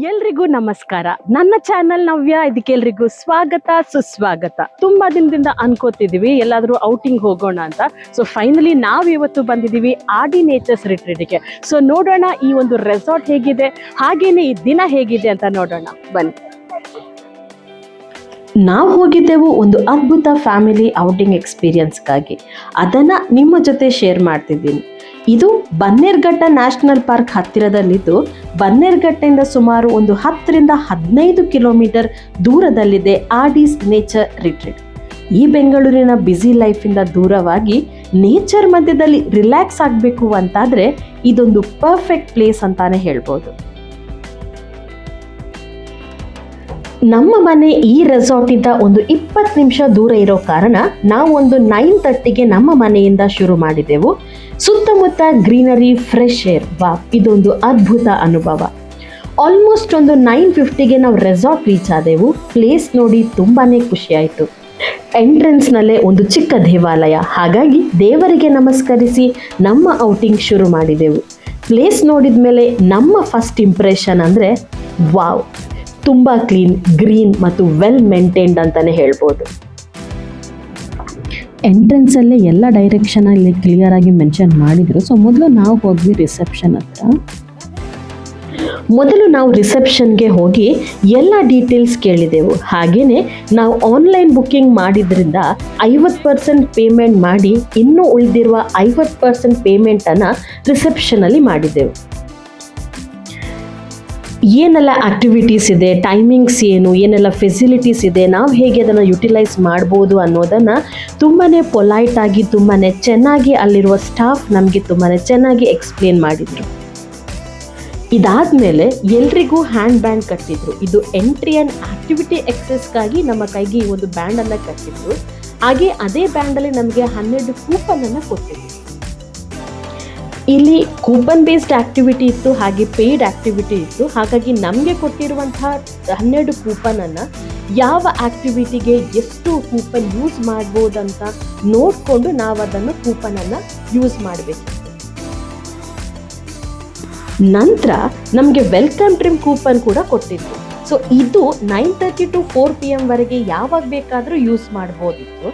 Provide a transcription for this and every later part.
ಎಲ್ರಿಗೂ ನಮಸ್ಕಾರ. ನನ್ನ ಚಾನೆಲ್ ನವ್ಯ, ಇದಕ್ಕೆ ಎಲ್ರಿಗೂ ಸ್ವಾಗತ ಸುಸ್ವಾಗತ. ತುಂಬಾ ದಿನದಿಂದ ಅನ್ಕೋತಿದೀವಿ ಎಲ್ಲಾದ್ರೂ ಔಟಿಂಗ್ ಹೋಗೋಣ ಅಂತ. ಸೊ ಫೈನಲಿ ನಾವು ಇವತ್ತು ಬಂದಿದೀವಿ ಆಡಿ ನೇಚರ್ಸ್ ರಿಟ್ರೀಟ್ಗೆ. ಸೊ ನೋಡೋಣ ಈ ಒಂದು ರೆಸಾರ್ಟ್ ಹೇಗಿದೆ, ಹಾಗೇನೆ ಈ ದಿನ ಹೇಗಿದೆ ಅಂತ ನೋಡೋಣ ಬನ್ನಿ. ನಾವು ಹೋಗಿದ್ದೆವು ಒಂದು ಅದ್ಭುತ ಫ್ಯಾಮಿಲಿ ಔಟಿಂಗ್ ಎಕ್ಸ್ಪೀರಿಯನ್ಸ್ಗಾಗಿ. ಅದನ್ನು ನಿಮ್ಮ ಜೊತೆ ಶೇರ್ ಮಾಡ್ತಿದ್ದೀನಿ. ಇದು ಬನ್ನೇರುಘಟ್ಟ ನ್ಯಾಷನಲ್ ಪಾರ್ಕ್ ಹತ್ತಿರದಲ್ಲಿದ್ದು, ಬನ್ನೇರುಘಟ್ಟದಿಂದ ಸುಮಾರು ಒಂದು 10ರಿಂದ 15 ಕಿಲೋಮೀಟರ್ ದೂರದಲ್ಲಿದೆ ಆಡೀಸ್ ನೇಚರ್ ರಿಟ್ರೀಟ್. ಈ ಬೆಂಗಳೂರಿನ ಬ್ಯುಸಿ ಲೈಫಿಂದ ದೂರವಾಗಿ ನೇಚರ್ ಮಧ್ಯದಲ್ಲಿ ರಿಲ್ಯಾಕ್ಸ್ ಆಗಬೇಕು ಅಂತಾದರೆ ಇದೊಂದು ಪರ್ಫೆಕ್ಟ್ ಪ್ಲೇಸ್ ಅಂತಾನೆ ಹೇಳ್ಬೋದು. ನಮ್ಮ ಮನೆ ಈ ರೆಸಾರ್ಟಿಂದ ಒಂದು 20 ನಿಮಿಷ ದೂರ ಇರೋ ಕಾರಣ ನಾವು ಒಂದು 9:30ಗೆ ನಮ್ಮ ಮನೆಯಿಂದ ಶುರು ಮಾಡಿದೆವು. ಸುತ್ತಮುತ್ತ ಗ್ರೀನರಿ, ಫ್ರೆಶ್ ಏರ್, ಇದೊಂದು ಅದ್ಭುತ ಅನುಭವ. ಆಲ್ಮೋಸ್ಟ್ ಒಂದು 9:50ಗೆ ನಾವು ರೆಸಾರ್ಟ್ ರೀಚ್ ಆದೆವು. ಪ್ಲೇಸ್ ನೋಡಿ ತುಂಬಾನೇ ಖುಷಿ ಆಯಿತು. ಎಂಟ್ರೆನ್ಸ್ನಲ್ಲೇ ಒಂದು ಚಿಕ್ಕ ದೇವಾಲಯ, ಹಾಗಾಗಿ ದೇವರಿಗೆ ನಮಸ್ಕರಿಸಿ ನಮ್ಮ ಔಟಿಂಗ್ ಶುರು ಮಾಡಿದೆವು. ಪ್ಲೇಸ್ ನೋಡಿದ ಮೇಲೆ ನಮ್ಮ ಫಸ್ಟ್ ಇಂಪ್ರೆಷನ್ ಅಂದರೆ ವಾವ್, ತುಂಬ ಕ್ಲೀನ್, ಗ್ರೀನ್ ಮತ್ತು ವೆಲ್ ಮೇಂಟೈನ್ಡ್ ಅಂತಲೇ ಹೇಳ್ಬೋದು. ಎಂಟ್ರೆನ್ಸಲ್ಲೇ ಎಲ್ಲ ಡೈರೆಕ್ಷನಲ್ಲಿ ಕ್ಲಿಯರ್ ಆಗಿ ಮೆನ್ಷನ್ ಮಾಡಿದರು. ಸೊ ಮೊದಲು ನಾವು ಹೋದ್ವಿ ರಿಸೆಪ್ಷನ್ ಹತ್ರ. ಮೊದಲು ನಾವು ರಿಸೆಪ್ಷನ್ಗೆ ಹೋಗಿ ಎಲ್ಲ ಡೀಟೇಲ್ಸ್ ಕೇಳಿದೆವು. ಹಾಗೆಯೇ ನಾವು ಆನ್ಲೈನ್ ಬುಕ್ಕಿಂಗ್ ಮಾಡಿದ್ರಿಂದ 50% ಪೇಮೆಂಟ್ ಮಾಡಿ ಇನ್ನೂ ಉಳಿದಿರುವ 50% ಪೇಮೆಂಟನ್ನು ರಿಸೆಪ್ಷನಲ್ಲಿ ಮಾಡಿದೆವು. ಏನೆಲ್ಲ ಆ್ಯಕ್ಟಿವಿಟೀಸ್ ಇದೆ, ಟೈಮಿಂಗ್ಸ್ ಏನು, ಏನೆಲ್ಲ ಫೆಸಿಲಿಟೀಸ್ ಇದೆ, ನಾವು ಹೇಗೆ ಅದನ್ನು ಯುಟಿಲೈಸ್ ಮಾಡ್ಬೋದು ಅನ್ನೋದನ್ನು ತುಂಬಾ ಪೊಲೈಟಾಗಿ, ತುಂಬಾ ಚೆನ್ನಾಗಿ ಅಲ್ಲಿರುವ ಸ್ಟಾಫ್ ನಮಗೆ ತುಂಬಾ ಚೆನ್ನಾಗಿ ಎಕ್ಸ್ಪ್ಲೇನ್ ಮಾಡಿದರು. ಇದಾದಮೇಲೆ ಎಲ್ರಿಗೂ ಹ್ಯಾಂಡ್ ಬ್ಯಾಂಡ್ ಕಟ್ಟಿದ್ರು. ಇದು ಎಂಟ್ರಿ ಆ್ಯಂಡ್ ಆ್ಯಕ್ಟಿವಿಟಿ ಎಕ್ಸೆಸ್ಗಾಗಿ ನಮ್ಮ ಕೈಗೆ ಈ ಒಂದು ಬ್ಯಾಂಡನ್ನು ಕಟ್ಟಿದ್ರು. ಹಾಗೆ ಅದೇ ಬ್ಯಾಂಡಲ್ಲಿ ನಮಗೆ 12 ಕೂಪನನ್ನು ಕೊಟ್ಟಿದ್ರು. ಇಲ್ಲಿ ಕೂಪನ್ ಬೇಸ್ಡ್ ಆ್ಯಕ್ಟಿವಿಟಿ ಇತ್ತು, ಹಾಗೆ ಪೇಯ್ಡ್ ಆ್ಯಕ್ಟಿವಿಟಿ ಇತ್ತು. ಹಾಗಾಗಿ ನಮಗೆ ಕೊಟ್ಟಿರುವಂತಹ 12 ಕೂಪನನ್ನು ಯಾವ ಆ್ಯಕ್ಟಿವಿಟಿಗೆ ಎಷ್ಟು ಕೂಪನ್ ಯೂಸ್ ಮಾಡ್ಬೋದಂತ ನೋಡಿಕೊಂಡು ನಾವು ಅದನ್ನು ಕೂಪನನ್ನು ಯೂಸ್ ಮಾಡಬೇಕಿತ್ತು. ನಂತರ ನಮಗೆ ವೆಲ್ಕಮ್ ಡ್ರಿಂಕ್ ಕೂಪನ್ ಕೂಡ ಕೊಟ್ಟಿತ್ತು. ಸೊ ಇದು 9:30 to 4 PM ವರೆಗೆ ಯಾವಾಗ ಬೇಕಾದರೂ ಯೂಸ್ ಮಾಡ್ಬೋದಿತ್ತು.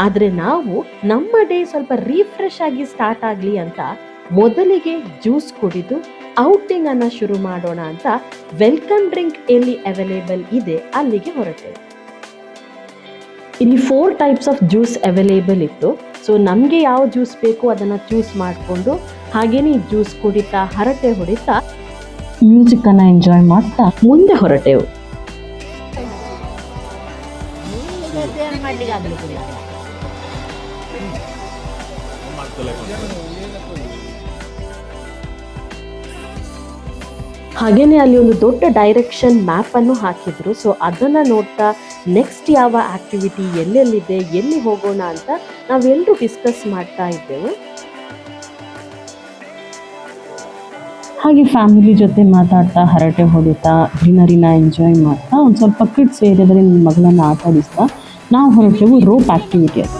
ಆದರೆ ನಾವು ನಮ್ಮ ಡೇ ಸ್ವಲ್ಪ ರಿಫ್ರೆಶ್ ಆಗಿ ಸ್ಟಾರ್ಟ್ ಆಗಲಿ ಅಂತ ಮೊದಲಿಗೆ ಜ್ಯೂಸ್ ಕುಡಿದು ಔಟಿಂಗನ್ನು ಶುರು ಮಾಡೋಣ ಅಂತ ವೆಲ್ಕಮ್ ಡ್ರಿಂಕ್ ಎಲ್ಲಿ ಅವೈಲೇಬಲ್ ಇದೆ ಅಲ್ಲಿಗೆ ಹೊರಟೆ. ಇಲ್ಲಿ 4 ಟೈಪ್ಸ್ ಆಫ್ ಜ್ಯೂಸ್ ಅವೈಲೇಬಲ್ ಇತ್ತು. ಸೊ ನಮಗೆ ಯಾವ ಜ್ಯೂಸ್ ಬೇಕು ಅದನ್ನು ಚೂಸ್ ಮಾಡಿಕೊಂಡು ಹಾಗೇನೇ ಜ್ಯೂಸ್ ಕುಡಿತಾ ಹರಟೆ ಹೊಡಿತಾ ಮ್ಯೂಸಿಕ್ಕನ್ನು ಎಂಜಾಯ್ ಮಾಡ್ತಾ ಮುಂದೆ ಹೊರಟೆವು. ಹಾಗೇನೆ ಅಲ್ಲಿ ಒಂದು ದೊಡ್ಡ ಡೈರೆಕ್ಷನ್ ಮ್ಯಾಪನ್ನು ಹಾಕಿದ್ರು. ಸೊ ಅದನ್ನು ನೋಡ್ತಾ ನೆಕ್ಸ್ಟ್ ಯಾವ ಆ್ಯಕ್ಟಿವಿಟಿ ಎಲ್ಲೆಲ್ಲಿದೆ, ಎಲ್ಲಿ ಹೋಗೋಣ ಅಂತ ನಾವೆಲ್ಲರೂ ಡಿಸ್ಕಸ್ ಮಾಡ್ತಾ ಇದ್ದೆವು. ಹಾಗೆ ಫ್ಯಾಮಿಲಿ ಜೊತೆ ಮಾತಾಡ್ತಾ, ಹರಟೆ ಹೊಡಿತಾ, ಗ್ರೀನರಿನ ಎಂಜಾಯ್ ಮಾಡ್ತಾ, ಒಂದು ಸ್ವಲ್ಪ ಕಿಡ್ಸ್ ಏರಿಯಾದಲ್ಲಿ ನನ್ನ ಮಗಳನ್ನು ಆಟ ಆಡಿಸ್ತಾ ನಾವು ಹೊರಟೆವು ರೋಪ್ ಆ್ಯಕ್ಟಿವಿಟಿ ಅಂತ.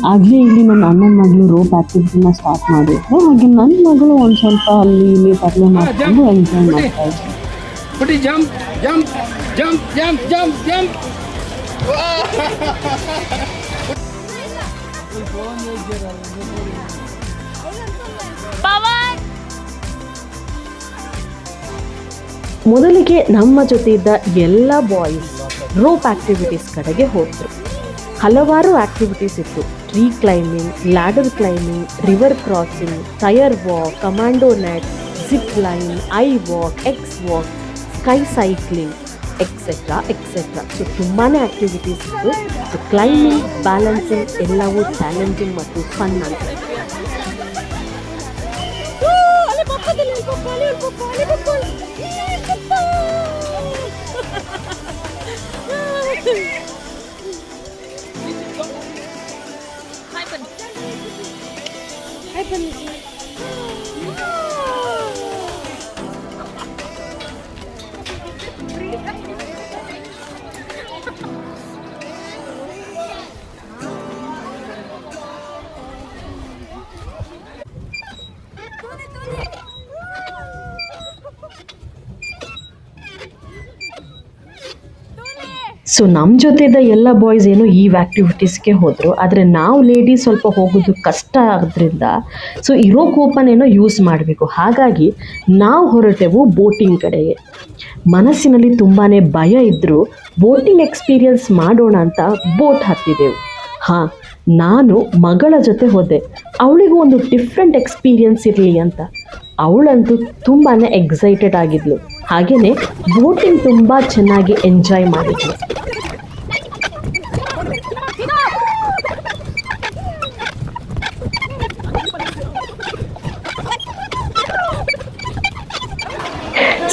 ಆಗಲೇ ಇಲ್ಲಿ ನನ್ನ ಅಣ್ಣನ ಮಗಳು ರೋಪ್ ಆ್ಯಕ್ಟಿವಿಟಿನ ಸ್ಟಾರ್ಟ್ ಮಾಡಿದ್ರು. ಹಾಗೆ ನನ್ನ ಮಗಳು ಒಂದು ಸ್ವಲ್ಪ ಅಲ್ಲಿ ಇಲ್ಲಿ ತರಲೆ ಮಾಡಿಕೊಂಡು ಎಂಜಾಯ್ ಮಾಡ್ತಾ ಇದ್ವಿ. ಮೊದಲಿಗೆ ನಮ್ಮ ಜೊತೆ ಇದ್ದ ಎಲ್ಲ ಬಾಯ್ಸ್ ರೋಪ್ ಆ್ಯಕ್ಟಿವಿಟೀಸ್ ಕಡೆಗೆ ಹೋದ್ರು. ಹಲವಾರು ಆ್ಯಕ್ಟಿವಿಟೀಸ್ ಇತ್ತು. Tree climbing, ladder climbing, river crossing, tyre walk, commando net, zip line, I walk, X walk, sky cycling, etcetera etcetera. So ತುಂಬಾ ಆ್ಯಕ್ಟಿವಿಟೀಸ್ ಇತ್ತು. ಸೊ ಕ್ಲೈಂಬಿಂಗ್, ಬ್ಯಾಲೆನ್ಸಿಂಗ್ ಎಲ್ಲವೂ ಚಾಲೆಂಜಿಂಗ್ ಮತ್ತು ಫನ್ ಅಂತ. So ನಮ್ಮ ಜೊತೆದ ಎಲ್ಲ ಬಾಯ್ಸ್ ಏನು ಈ ಆ್ಯಕ್ಟಿವಿಟೀಸ್ಗೆ ಹೋದರು, ಆದರೆ ನಾವು ಲೇಡೀಸ್ ಸ್ವಲ್ಪ ಹೋಗೋದು ಕಷ್ಟ ಆದ್ರಿಂದ ಸೊ ಇರೋ ಕೂಪನ್ ಏನೋ ಯೂಸ್ ಮಾಡಬೇಕು. ಹಾಗಾಗಿ ನಾವು ಹೊರಟೆವು ಬೋಟಿಂಗ್ ಕಡೆಗೆ. ಮನಸ್ಸಿನಲ್ಲಿ ತುಂಬಾ ಭಯ ಇದ್ದರೂ ಬೋಟಿಂಗ್ ಎಕ್ಸ್ಪೀರಿಯನ್ಸ್ ಮಾಡೋಣ ಅಂತ ಬೋಟ್ ಹತ್ತಿದೆವು. ಹಾಂ, ನಾನು ಮಗಳ ಜೊತೆ ಹೋದೆ, ಅವಳಿಗೂ ಒಂದು ಡಿಫ್ರೆಂಟ್ ಎಕ್ಸ್ಪೀರಿಯನ್ಸ್ ಇರಲಿ ಅಂತ. ಅವಳಂತೂ ತುಂಬಾ ಎಕ್ಸೈಟೆಡ್ ಆಗಿದ್ಲು. ಹಾಗೆಯೇ ಬೋಟಿಂಗ್ ತುಂಬ ಚೆನ್ನಾಗಿ ಎಂಜಾಯ್ ಮಾಡಿದ್ಲು.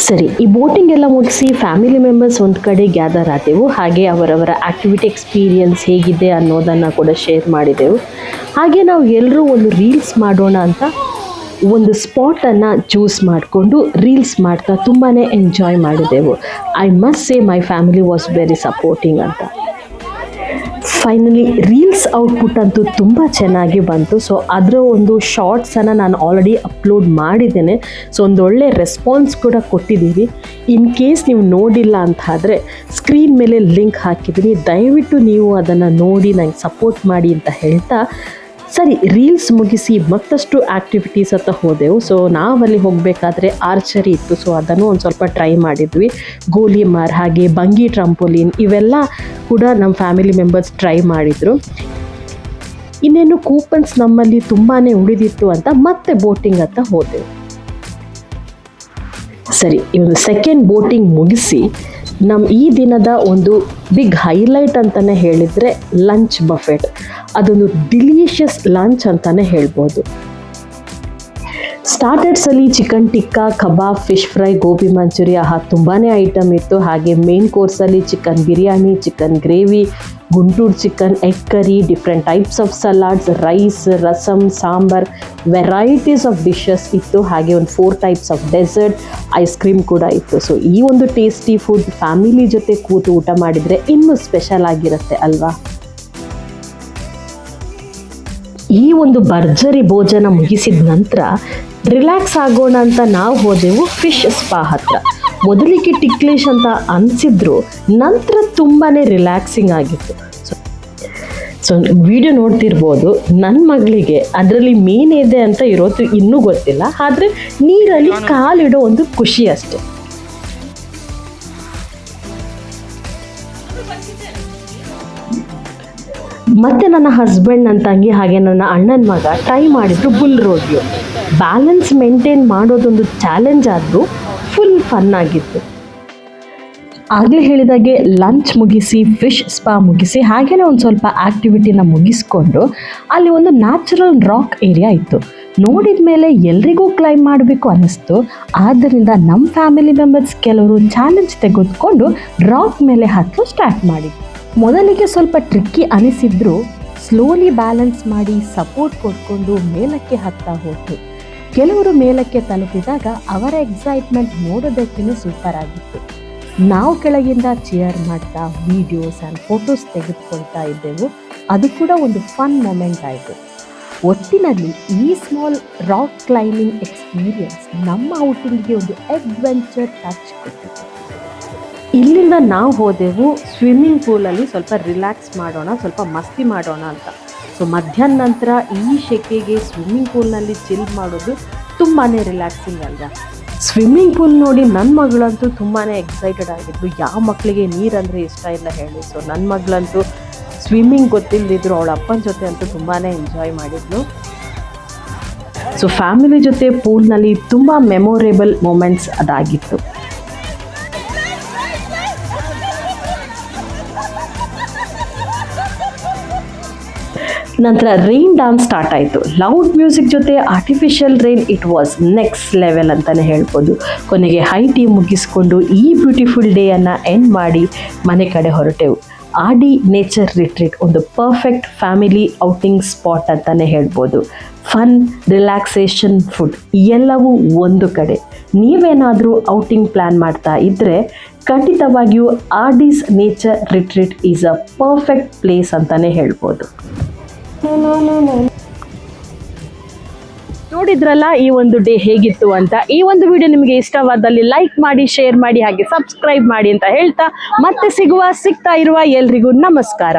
ಸರಿ, ಈ ಬೋಟಿಂಗ್ ಎಲ್ಲ ಮುಗಿಸಿ ಫ್ಯಾಮಿಲಿ ಮೆಂಬರ್ಸ್ ಒಂದು ಕಡೆ ಗ್ಯಾದರ್ ಆದೆವು. ಹಾಗೆ ಅವರವರ ಆ್ಯಕ್ಟಿವಿಟಿ ಎಕ್ಸ್ಪೀರಿಯನ್ಸ್ ಹೇಗಿದೆ ಅನ್ನೋದನ್ನು ಕೂಡ ಶೇರ್ ಮಾಡಿದೆವು. ಹಾಗೆ ನಾವು ಎಲ್ಲರೂ ಒಂದು ರೀಲ್ಸ್ ಮಾಡೋಣ ಅಂತ ಒಂದು ಸ್ಪಾಟನ್ನು ಚೂಸ್ ಮಾಡಿಕೊಂಡು ರೀಲ್ಸ್ ಮಾಡ್ತಾ ತುಂಬಾ ಎಂಜಾಯ್ ಮಾಡಿದೆವು. I must say my family was very supporting ಅಂತ. ಫೈನಲಿ ರೀಲ್ಸ್ ಔಟ್ಪುಟ್ ಅಂತೂ ತುಂಬ ಚೆನ್ನಾಗಿ ಬಂತು. ಸೊ ಅದರ ಒಂದು ಶಾರ್ಟ್ಸನ್ನು ನಾನು ಆಲ್ರೆಡಿ ಅಪ್ಲೋಡ್ ಮಾಡಿದ್ದೇನೆ. ಸೊ ಒಂದೊಳ್ಳೆ ರೆಸ್ಪಾನ್ಸ್ ಕೂಡ ಕೊಟ್ಟಿದ್ದೀವಿ. ಇನ್ ಕೇಸ್ ನೀವು ನೋಡಿಲ್ಲ ಅಂತ ಆದರೆ ಸ್ಕ್ರೀನ್ ಮೇಲೆ ಲಿಂಕ್ ಹಾಕಿದ್ದೀನಿ, ದಯವಿಟ್ಟು ನೀವು ಅದನ್ನು ನೋಡಿ ನನಗೆ ಸಪೋರ್ಟ್ ಮಾಡಿ ಅಂತ ಹೇಳ್ತಾ, ಸರಿ ರೀಲ್ಸ್ ಮುಗಿಸಿ ಮತ್ತಷ್ಟು ಆ್ಯಕ್ಟಿವಿಟೀಸ್ ಅಂತ ಹೋದೆವು. ಸೊ ನಾವಲ್ಲಿ ಹೋಗಬೇಕಾದ್ರೆ ಆರ್ಚರಿ ಇತ್ತು, ಸೊ ಅದನ್ನು ಒಂದು ಸ್ವಲ್ಪ ಟ್ರೈ ಮಾಡಿದ್ವಿ. ಗೋಲಿ ಮಾರ್ ಹಾಗೆ ಬಂಗಿ ಟ್ರಂಪೋಲಿನ್ ಇವೆಲ್ಲ ಕೂಡ ನಮ್ಮ ಫ್ಯಾಮಿಲಿ ಮೆಂಬರ್ಸ್ ಟ್ರೈ ಮಾಡಿದರು. ಇನ್ನೇನು ಕೂಪನ್ಸ್ ನಮ್ಮಲ್ಲಿ ತುಂಬಾ ಉಳಿದಿತ್ತು ಅಂತ ಮತ್ತೆ ಬೋಟಿಂಗ್ ಅಂತ ಹೋದೆವು. ಸರಿ, ಈ ಒಂದು ಸೆಕೆಂಡ್ ಬೋಟಿಂಗ್ ಮುಗಿಸಿ ನಮ್ಮ ಈ ದಿನದ ಒಂದು ಬಿಗ್ ಹೈಲೈಟ್ ಅಂತಲೇ ಹೇಳಿದರೆ ಲಂಚ್ ಬಫೆಟ್. ಅದೊಂದು ಡಿಲಿಷಿಯಸ್ ಲಂಚ್ ಅಂತಲೇ ಹೇಳ್ಬೋದು. ಸ್ಟಾರ್ಟರ್ಸಲ್ಲಿ chicken tikka, kebab, fish fry, gobi manchurian ತುಂಬಾ ಐಟಮ್ ಇತ್ತು. ಹಾಗೆ ಮೇನ್ ಕೋರ್ಸಲ್ಲಿ chicken biryani, chicken gravy, Guntur chicken, egg curry, different types of salads, rice, rasam, sambar, varieties of dishes ಇತ್ತು. ಹಾಗೆ ಒಂದು 4 types of dessert, ice cream ಕೂಡ ಇತ್ತು. ಸೊ ಈ ಒಂದು ಟೇಸ್ಟಿ ಫುಡ್ ಫ್ಯಾಮಿಲಿ ಜೊತೆ ಕೂತು ಊಟ ಮಾಡಿದರೆ ಇನ್ನೂ ಸ್ಪೆಷಲ್ ಆಗಿರುತ್ತೆ ಅಲ್ವಾ. ಈ ಒಂದು ಭರ್ಜರಿ ಭೋಜನ ಮುಗಿಸಿದ ನಂತರ ರಿಲ್ಯಾಕ್ಸ್ ಆಗೋಣ ಅಂತ ನಾವು ಹೋದೆವು ಫಿಶ್ ಸ್ಪಾ ಹತ್ರ. ಮೊದಲಿಗೆ ಟಿಕ್ಲಿಶ್ ಅಂತ ಅನಿಸಿದ್ರು, ನಂತರ ತುಂಬಾ ರಿಲ್ಯಾಕ್ಸಿಂಗ್ ಆಗಿತ್ತು. ಸೊ ವಿಡಿಯೋ ನೋಡ್ತಿರ್ಬೋದು, ನನ್ನ ಮಗಳಿಗೆ ಅದರಲ್ಲಿ ಮೀನಿದೆ ಅಂತ ಇರೋದು ಇನ್ನೂ ಗೊತ್ತಿಲ್ಲ, ಆದರೆ ನೀರಲ್ಲಿ ಕಾಲಿಡೋ ಒಂದು ಖುಷಿ ಅಷ್ಟೆ. ಮತ್ತು ನನ್ನ ಹಸ್ಬೆಂಡ್, ನನ್ನ ತಂಗಿ ಹಾಗೆ ನನ್ನ ಅಣ್ಣನ ಮಗ ಟ್ರೈ ಮಾಡಿದ್ರು ಬುಲ್ ರೋಡಿಯೋ. ಬ್ಯಾಲೆನ್ಸ್ ಮೇಂಟೈನ್ ಮಾಡೋದೊಂದು ಚಾಲೆಂಜ್ ಆದರೂ ಫುಲ್ ಫನ್ ಆಗಿತ್ತು. ಆಗಲೇ ಹೇಳಿದಾಗೆ ಲಂಚ್ ಮುಗಿಸಿ ಫಿಶ್ ಸ್ಪಾ ಮುಗಿಸಿ ಹಾಗೆಯೇ ಒಂದು ಸ್ವಲ್ಪ ಆ್ಯಕ್ಟಿವಿಟಿನ ಮುಗಿಸ್ಕೊಂಡು ಅಲ್ಲಿ ಒಂದು ನ್ಯಾಚುರಲ್ ರಾಕ್ ಏರಿಯಾ ಇತ್ತು. ನೋಡಿದ ಮೇಲೆ ಎಲ್ರಿಗೂ ಕ್ಲೈಮ್ ಮಾಡಬೇಕು ಅನ್ನಿಸ್ತು. ಆದ್ದರಿಂದ ನಮ್ಮ ಫ್ಯಾಮಿಲಿ ಮೆಂಬರ್ಸ್ ಕೆಲವರು ಚಾಲೆಂಜ್ ತೆಗೆದುಕೊಂಡು ರಾಕ್ ಮೇಲೆ ಹತ್ತಲು ಸ್ಟಾರ್ಟ್ ಮಾಡಿದ್ರು. ಮೊದಲಿಗೆ ಸ್ವಲ್ಪ ಟ್ರಿಕ್ಕಿ ಅನಿಸಿದ್ರು, ಸ್ಲೋಲಿ ಬ್ಯಾಲೆನ್ಸ್ ಮಾಡಿ ಸಪೋರ್ಟ್ ಕೊಟ್ಕೊಂಡು ಮೇಲಕ್ಕೆ ಹತ್ತಾ ಹೋಯ್ತು. ಕೆಲವರು ಮೇಲಕ್ಕೆ ತಲುಪಿದಾಗ ಅವರ ಎಕ್ಸೈಟ್ಮೆಂಟ್ ನೋಡೋದಕ್ಕೇ ಸೂಪರ್ ಆಗಿತ್ತು. ನಾವು ಕೆಳಗಿಂದ ಚೇರ್ ಮಾಡ್ತಾ ವಿಡಿಯೋಸ್ ಆ್ಯಂಡ್ ಫೋಟೋಸ್ ತೆಗೆದುಕೊಳ್ತಾ ಇದ್ದೆವು. ಅದು ಕೂಡ ಒಂದು ಫನ್ ಮೊಮೆಂಟ್ ಆಯಿತು. ಒಟ್ಟಿನಲ್ಲಿ ಈ ಸ್ಮಾಲ್ ರಾಕ್ ಕ್ಲೈಂಬಿಂಗ್ ಎಕ್ಸ್ಪೀರಿಯನ್ಸ್ ನಮ್ಮ ಔಟಿಂಗ್ಗೆ ಒಂದು ಅಡ್ವೆಂಚರ್ ಟಚ್ ಕೊಟ್ಟಿತ್ತು. ಇಲ್ಲಿಂದ ನಾವು ಹೋದೆವು ಸ್ವಿಮ್ಮಿಂಗ್ ಪೂಲಲ್ಲಿ ಸ್ವಲ್ಪ ರಿಲ್ಯಾಕ್ಸ್ ಮಾಡೋಣ, ಸ್ವಲ್ಪ ಮಸ್ತಿ ಮಾಡೋಣ ಅಂತ. ಸೊ ಮಧ್ಯಾಹ್ನ ನಂತರ ಈ ಶೆಕೆಗೆ ಸ್ವಿಮ್ಮಿಂಗ್ ಪೂಲ್ನಲ್ಲಿ ಚಿಲ್ ಮಾಡೋದು ತುಂಬಾ ರಿಲ್ಯಾಕ್ಸಿಂಗ್ ಅಲ್ವಾ. ಸ್ವಿಮ್ಮಿಂಗ್ ಪೂಲ್ ನೋಡಿ ನನ್ನ ಮಗಳಂತೂ ತುಂಬಾ ಎಕ್ಸೈಟೆಡ್ ಆಗಿದ್ಲು. ಯಾವ ಮಕ್ಕಳಿಗೆ ನೀರಂದರೆ ಇಷ್ಟ ಇಲ್ಲ ಹೇಳಿ. ಸೊ ನನ್ನ ಮಗಳಂತೂ ಸ್ವಿಮ್ಮಿಂಗ್ ಗೊತ್ತಿಲ್ಲದಿದ್ರು ಅವಳ ಅಪ್ಪನ ಜೊತೆ ಅಂತೂ ತುಂಬಾ ಎಂಜಾಯ್ ಮಾಡಿದ್ಲು. ಸೊ ಫ್ಯಾಮಿಲಿ ಜೊತೆ ಪೂಲ್ನಲ್ಲಿ ತುಂಬ ಮೆಮೊರೇಬಲ್ ಮೂಮೆಂಟ್ಸ್ ಅದಾಗಿತ್ತು. ನಂತರ ರೈನ್ ಡ್ಯಾನ್ಸ್ ಸ್ಟಾರ್ಟ್ ಆಯಿತು. ಲೌಡ್ ಮ್ಯೂಸಿಕ್ ಜೊತೆ artificial rain, it was next level ಅಂತಲೇ ಹೇಳ್ಬೋದು. ಕೊನೆಗೆ ಹೈ ಟೀ ಮುಗಿಸ್ಕೊಂಡು ಈ ಬ್ಯೂಟಿಫುಲ್ ಡೇಯನ್ನು ಎಂಡ್ ಮಾಡಿ ಮನೆ ಕಡೆ ಹೊರಟೆವು. ಆಡಿ ನೇಚರ್ ರಿಟ್ರೀಟ್ ಒಂದು ಪರ್ಫೆಕ್ಟ್ ಫ್ಯಾಮಿಲಿ ಔಟಿಂಗ್ ಸ್ಪಾಟ್ ಅಂತಲೇ ಹೇಳ್ಬೋದು. ಫನ್, ರಿಲ್ಯಾಕ್ಸೇಷನ್, ಫುಡ್ ಎಲ್ಲವೂ ಒಂದು ಕಡೆ. ನೀವೇನಾದರೂ ಔಟಿಂಗ್ ಪ್ಲ್ಯಾನ್ ಮಾಡ್ತಾ ಇದ್ದರೆ ಖಂಡಿತವಾಗಿಯೂ Aadis Nature Retreat is a perfect place ಅಂತಲೇ ಹೇಳ್ಬೋದು. ನೋಡಿದ್ರಲ್ಲ ಈ ಒಂದು ಡೇ ಹೇಗಿತ್ತು ಅಂತ. ಈ ಒಂದು ವಿಡಿಯೋ ನಿಮಗೆ ಇಷ್ಟವಾದಲ್ಲಿ ಲೈಕ್ ಮಾಡಿ, ಶೇರ್ ಮಾಡಿ, ಹಾಗೆ ಸಬ್ಸ್ಕ್ರೈಬ್ ಮಾಡಿ ಅಂತ ಹೇಳ್ತಾ ಮತ್ತೆ ಸಿಗ್ತಾ ಇರುವ ಎಲ್ರಿಗೂ ನಮಸ್ಕಾರ.